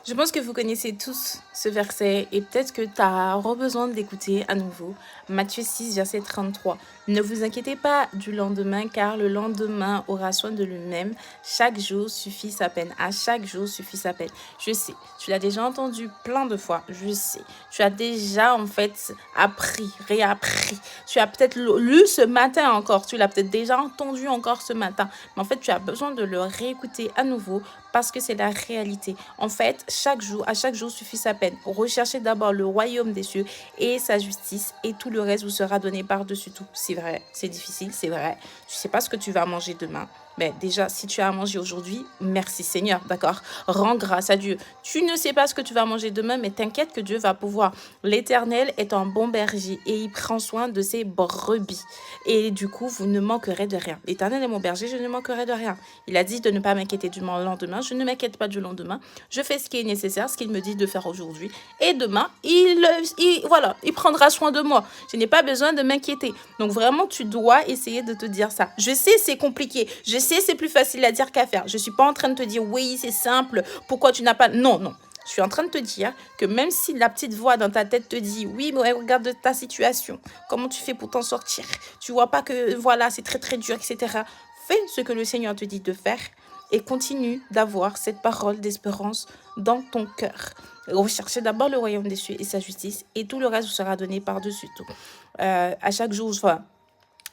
Je pense que vous connaissez tous ce verset et peut-être que tu as besoin de l'écouter à nouveau. Matthieu 6, verset 33. Ne vous inquiétez pas du lendemain, car le lendemain aura soin de lui-même. Chaque jour suffit sa peine. À chaque jour suffit sa peine. Je sais, tu l'as déjà entendu plein de fois. Je sais. Tu as déjà en fait appris, réappris. Tu as peut-être lu ce matin encore. Tu l'as peut-être déjà entendu encore ce matin. Mais en fait, tu as besoin de le réécouter à nouveau parce que c'est la réalité. En fait, à chaque jour suffit sa peine. Recherchez d'abord le royaume des cieux et sa justice, et tout le reste vous sera donné par-dessus tout. C'est vrai, c'est difficile, c'est vrai. Tu sais pas ce que tu vas manger demain. Mais déjà, si tu as à manger aujourd'hui, merci Seigneur, d'accord? Rends grâce à Dieu. Tu ne sais pas ce que tu vas manger demain, mais t'inquiète que Dieu va pouvoir. L'Éternel est un bon berger et il prend soin de ses brebis. Et du coup, vous ne manquerez de rien. L'Éternel est mon berger, je ne manquerai de rien. Il a dit de ne pas m'inquiéter du lendemain. Je ne m'inquiète pas du lendemain. Je fais ce qui est nécessaire, ce qu'il me dit de faire aujourd'hui. Et demain, il prendra soin de moi. Je n'ai pas besoin de m'inquiéter. Donc vraiment, tu dois essayer de te dire ça. Je sais, c'est compliqué. Je sais, c'est plus facile à dire qu'à faire. Je suis pas en train de te dire, oui, c'est simple. Pourquoi tu n'as pas... Non, non. Je suis en train de te dire que même si la petite voix dans ta tête te dit, oui, mais regarde ta situation. Comment tu fais pour t'en sortir? Tu vois pas que, voilà, c'est très, très dur, etc. Fais ce que le Seigneur te dit de faire et continue d'avoir cette parole d'espérance dans ton cœur. Recherchez d'abord le royaume des cieux et sa justice, et tout le reste vous sera donné par-dessus tout. À chaque jour,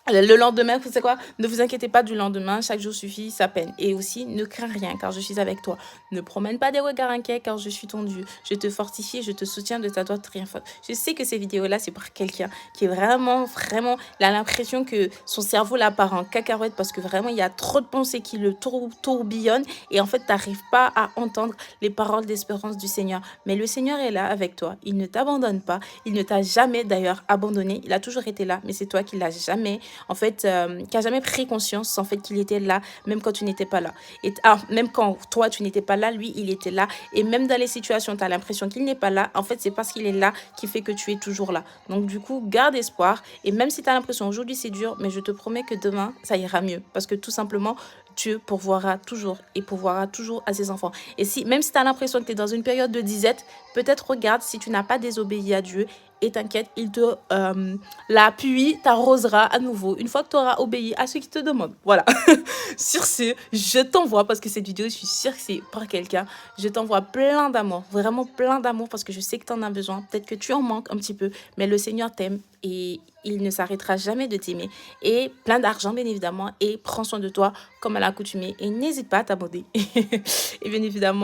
le lendemain, c'est quoi? Ne vous inquiétez pas du lendemain, chaque jour suffit sa peine. Et aussi, ne crains rien, car je suis avec toi. Ne promène pas des regards inquiets, car je suis ton Dieu. Je te fortifie et je te soutiens de ta droite triomphante. Je sais que ces vidéos-là, c'est pour quelqu'un qui est vraiment, vraiment, il a l'impression que son cerveau là part en cacahuète, parce que vraiment, il y a trop de pensées qui le tourbillonnent. Et en fait, tu n'arrives pas à entendre les paroles d'espérance du Seigneur. Mais le Seigneur est là avec toi. Il ne t'abandonne pas. Il ne t'a jamais d'ailleurs abandonné. Il a toujours été là, mais c'est toi qui l'as jamais qui a jamais pris conscience en fait qu'il était là, même quand tu n'étais pas là. Et même quand toi tu n'étais pas là, lui il était là. Et même dans les situations, tu as l'impression qu'il n'est pas là. En fait, c'est parce qu'il est là qui fait que tu es toujours là. Donc du coup, garde espoir. Et même si tu as l'impression aujourd'hui c'est dur, mais je te promets que demain ça ira mieux, parce que tout simplement Dieu pourvoira toujours et pourvoira toujours à ses enfants. Et si même si tu as l'impression que tu es dans une période de disette, peut-être regarde si tu n'as pas désobéi à Dieu. Et t'inquiète, il te l'appuie, t'arrosera à nouveau une fois que tu auras obéi à ce qu'il te demande. Voilà. Sur ce, je t'envoie, parce que cette vidéo, je suis sûre que c'est pour quelqu'un, je t'envoie plein d'amour, vraiment plein d'amour, parce que je sais que tu en as besoin. Peut-être que tu en manques un petit peu, mais le Seigneur t'aime et il ne s'arrêtera jamais de t'aimer. Et plein d'argent, bien évidemment, et prends soin de toi comme à l'accoutumée. Et n'hésite pas à t'abonner. Et bien évidemment,